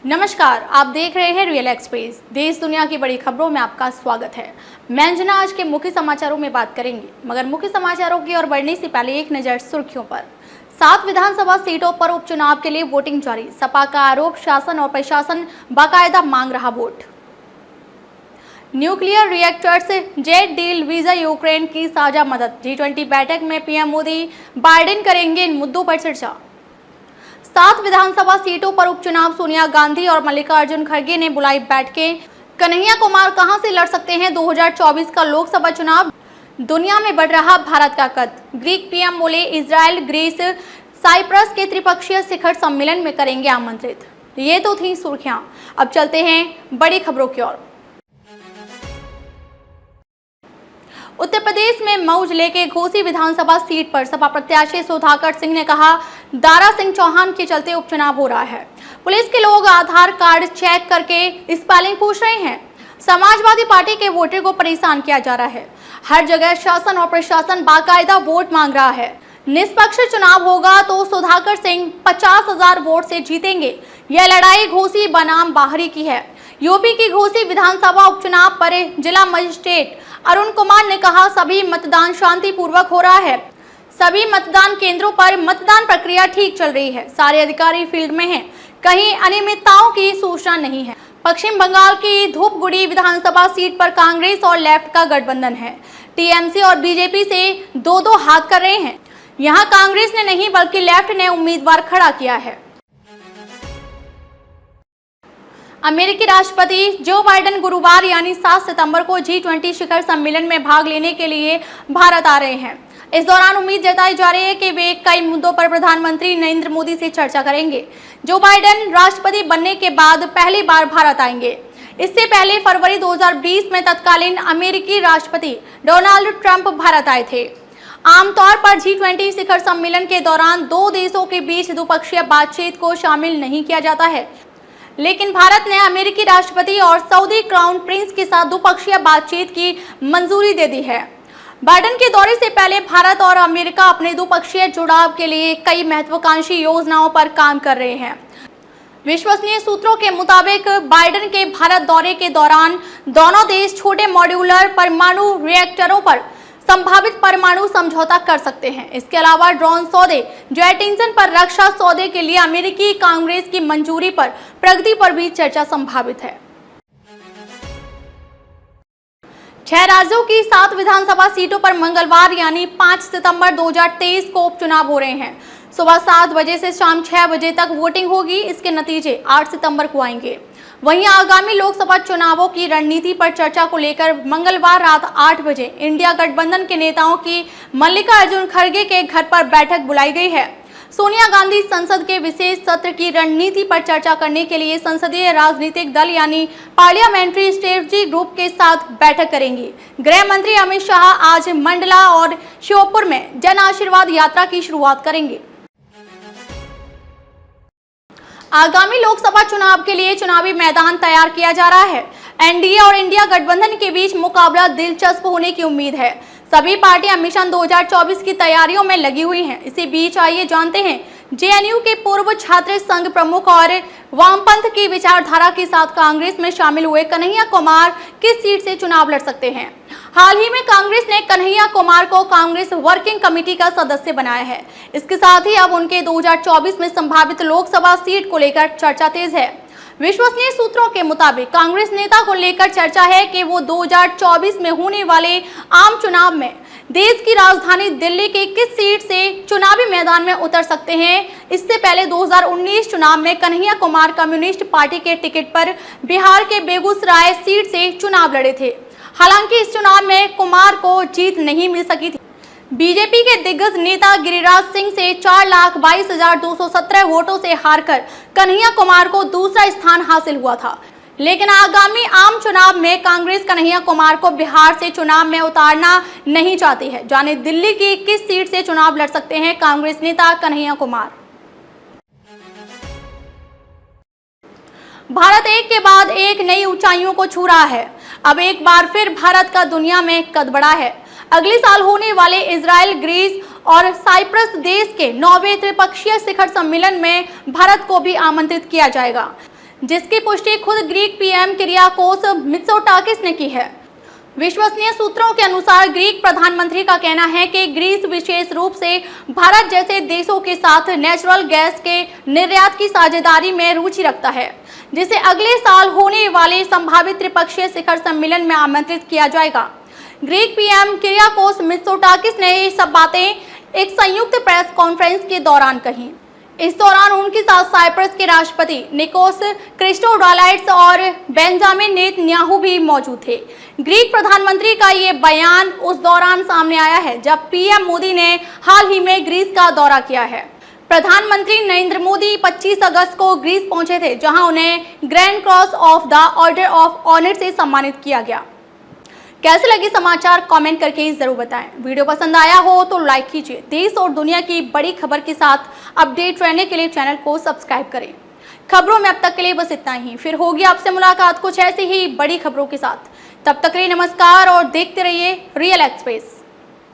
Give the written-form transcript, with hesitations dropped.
नमस्कार, आप देख रहे हैं रियल एक्सप्रेस। देश दुनिया की बड़ी खबरों में आपका स्वागत है। मैं अंजना आज के मुख्य समाचारों में बात करेंगे, मगर मुख्य समाचारों की ओर बढ़ने से पहले एक नजर सुर्खियों पर। 7 विधानसभा सीटों पर उपचुनाव के लिए वोटिंग जारी। सपा का आरोप, शासन और प्रशासन बाकायदा मांग रहा vote. Nuclear reactors jet deal, visa, Ukraine की साझा मदद। G20 बैठक में पीएम मोदी बाइडेन करेंगे इन मुद्दों पर चर्चा। 7 विधानसभा सीटों पर उपचुनाव, सोनिया गांधी और मल्लिकार्जुन खड़गे ने बुलाई बैठकें। कन्हैया कुमार कहां से लड़ सकते हैं 2024 का लोकसभा चुनाव। दुनिया में बढ़ रहा भारत का कद। ग्रीक पीएम बोले इजराइल, ग्रीस, साइप्रस के त्रिपक्षीय शिखर सम्मेलन में करेंगे आमंत्रित। ये तो थी सुर्खियां, अब चलते हैं बड़ी खबरों की ओर। उत्तर प्रदेश में मऊ जिले के घोसी विधानसभा सीट पर सपा प्रत्याशी सुधाकर सिंह ने कहा, दारा सिंह चौहान के चलते उपचुनाव हो रहा है। पुलिस के लोग आधार कार्ड चेक करके स्पेलिंग पूछ रहे हैं। समाजवादी पार्टी के वोटर को परेशान किया जा रहा है। हर जगह शासन और प्रशासन बाकायदा वोट मांग रहा है। निष्पक्ष चुनाव होगा तो सुधाकर सिंह 50,000 वोट से जीतेंगे। यह लड़ाई घोसी बनाम बाहरी की है। यूपी की घोसी विधानसभा उपचुनाव पर जिला मजिस्ट्रेट अरुण कुमार ने कहा, सभी मतदान शांतिपूर्वक हो रहा है। सभी मतदान केंद्रों पर मतदान प्रक्रिया ठीक चल रही है। सारे अधिकारी फील्ड में हैं। कहीं अनियमितताओं की सूचना नहीं है। पश्चिम बंगाल की धूपगुड़ी विधानसभा सीट पर कांग्रेस और लेफ्ट का गठबंधन है। टीएमसी और बीजेपी से दो हाथ कर रहे हैं। यहाँ कांग्रेस ने नहीं बल्कि लेफ्ट ने उम्मीदवार खड़ा किया है। अमेरिकी राष्ट्रपति जो बाइडेन गुरुवार यानी 7 सितंबर को G20 शिखर सम्मेलन में भाग लेने के लिए भारत आ रहे हैं। इस दौरान उम्मीद जताई जा रही है कि वे कई मुद्दों पर प्रधानमंत्री नरेंद्र मोदी से चर्चा करेंगे। जो बाइडेन राष्ट्रपति बनने के बाद पहली बार भारत आएंगे। इससे पहले फरवरी 2020 में तत्कालीन अमेरिकी राष्ट्रपति डोनाल्ड ट्रंप भारत आए थे। आमतौर पर G20 शिखर सम्मेलन के दौरान 2 देशों के बीच द्विपक्षीय बातचीत को शामिल नहीं किया जाता है, लेकिन भारत ने अमेरिकी राष्ट्रपति और सऊदी क्राउन प्रिंस के साथ द्विपक्षीय बातचीत की मंजूरी दे दी है। बाइडेन के दौरे से पहले भारत और अमेरिका अपने द्विपक्षीय जुड़ाव के लिए कई महत्वाकांक्षी योजनाओं पर काम कर रहे हैं। विश्वसनीय सूत्रों के मुताबिक बाइडेन के भारत दौरे के दौरान दोनों देश छोटे मॉड्यूलर परमाणु रिएक्टरों पर संभावित परमाणु समझौता कर सकते हैं। इसके अलावा ड्रोन सौदे, जेट इंजन पर रक्षा सौदे के लिए अमेरिकी कांग्रेस की मंजूरी पर प्रगति पर भी चर्चा संभावित है। 6 राज्यों की 7 विधानसभा सीटों पर मंगलवार यानी 5 सितंबर 2023 को उपचुनाव हो रहे हैं। सुबह 7 बजे से शाम 6 बजे तक वोटिंग होगी। इसके नतीजे 8 सितंबर को आएंगे। वहीं आगामी लोकसभा चुनावों की रणनीति पर चर्चा को लेकर मंगलवार रात 8 बजे इंडिया गठबंधन के नेताओं की मल्लिकार्जुन खड़गे के घर पर बैठक बुलाई गई है। सोनिया गांधी संसद के विशेष सत्र की रणनीति पर चर्चा करने के लिए संसदीय राजनीतिक दल यानी पार्लियामेंट्री स्ट्रेटजी ग्रुप के साथ बैठक करेंगी। गृह मंत्री अमित शाह आज मंडला और श्योपुर में जन आशीर्वाद यात्रा की शुरुआत करेंगे। आगामी लोकसभा चुनाव के लिए चुनावी मैदान तैयार किया जा रहा है। एनडीए और इंडिया गठबंधन के बीच मुकाबला दिलचस्प होने की उम्मीद है। सभी पार्टियां मिशन 2024 की तैयारियों में लगी हुई हैं। इसी बीच आइए जानते हैं जेएनयू के पूर्व छात्र संघ प्रमुख और वामपंथ की विचारधारा के साथ कांग्रेस में शामिल हुए कन्हैया कुमार किस सीट से चुनाव लड़ सकते हैं। हाल ही में कांग्रेस ने कन्हैया कुमार को कांग्रेस वर्किंग कमेटी का सदस्य बनाया है। इसके साथ ही अब उनके 2024 में संभावित लोकसभा सीट को लेकर चर्चा तेज है। विश्वसनीय सूत्रों के मुताबिक कांग्रेस नेता को लेकर चर्चा है कि वो 2024 में होने वाले आम चुनाव में देश की राजधानी दिल्ली के किस सीट से चुनावी मैदान में उतर सकते हैं। इससे पहले 2019 चुनाव में कन्हैया कुमार कम्युनिस्ट पार्टी के टिकट पर बिहार के बेगूसराय सीट से चुनाव लड़े थे। हालांकि इस चुनाव में कुमार को जीत नहीं मिल सकी थी। बीजेपी के दिग्गज नेता गिरिराज सिंह से 4,22,217 वोटों से हारकर कन्हैया कुमार को दूसरा स्थान हासिल हुआ था। लेकिन आगामी आम चुनाव में कांग्रेस कन्हैया कुमार को बिहार से चुनाव में उतारना नहीं चाहती है। जाने दिल्ली की किस सीट से चुनाव लड़ सकते हैं कांग्रेस नेता कन्हैया कुमार। भारत एक के बाद एक नई ऊंचाइयों को छू रहा है। अब एक बार फिर भारत का दुनिया में कद बढ़ा है। अगले साल होने वाले इजराइल, ग्रीस और साइप्रस देश के 9वें त्रिपक्षीय शिखर सम्मेलन में भारत को भी आमंत्रित किया जाएगा। जिसकी पुष्टि खुद ग्रीक पीएम किरियाकोस मित्सोटाकिस ने की है। विश्वसनीय सूत्रों के अनुसार ग्रीक प्रधानमंत्री का कहना है कि ग्रीस विशेष रूप से भारत जैसे देशों के साथ नेचुरल गैस के निर्यात की साझेदारी में रुचि रखता है, जिसे अगले साल होने वाले संभावित त्रिपक्षीय शिखर सम्मेलन में आमंत्रित किया जाएगा। ग्रीक पीएम किरियाकोस मित्सोटाकिस ने ये सब बातें एक संयुक्त प्रेस कॉन्फ्रेंस के दौरान कही। इस दौरान उनके साथ साइप्रस के राष्ट्रपति निकोस क्रिस्टोडालाइड्स और बेंजामिन नेतन्याहू भी मौजूद थे। ग्रीक प्रधानमंत्री का ये बयान उस दौरान सामने आया है जब पीएम मोदी ने हाल ही में ग्रीस का दौरा किया है। प्रधानमंत्री नरेंद्र मोदी 25 अगस्त को ग्रीस पहुंचे थे, जहां उन्हें grand cross of the order of honour से सम्मानित किया गया। कैसे लगे समाचार कमेंट करके जरूर बताएं। वीडियो पसंद आया हो तो लाइक कीजिए। देश और दुनिया की बड़ी खबर के साथ अपडेट रहने के लिए चैनल को सब्सक्राइब करें। खबरों में अब तक के लिए बस इतना ही। फिर होगी आपसे मुलाकात कुछ ऐसी ही बड़ी खबरों के साथ। तब तक के लिए नमस्कार और देखते रहिए रियल एक्सप्रेस।